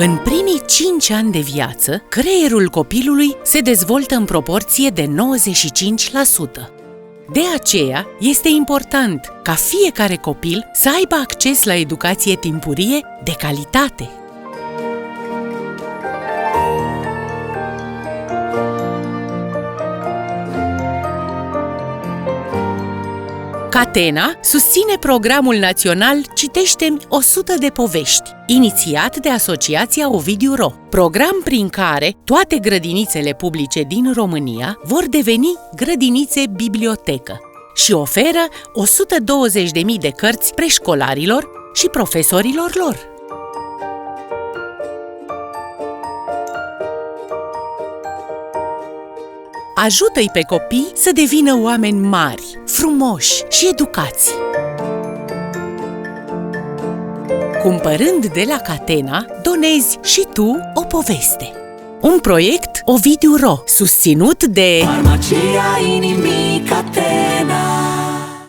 În primii 5 ani de viață, creierul copilului se dezvoltă în proporție de 95%. De aceea, este important ca fiecare copil să aibă acces la educație timpurie de calitate. Catena susține programul național Citește-mi 100 de povești, inițiat de Asociația Ovidiu Ro, program prin care toate grădinițele publice din România vor deveni grădinițe bibliotecă și oferă 120.000 de cărți preșcolarilor și profesorilor lor. Ajută-i pe copii să devină oameni mari, frumoși și educați. Cumpărând de la Catena, donezi și tu o poveste. Un proiect Ovidiu Ro, susținut de Farmacia Inimii Catena.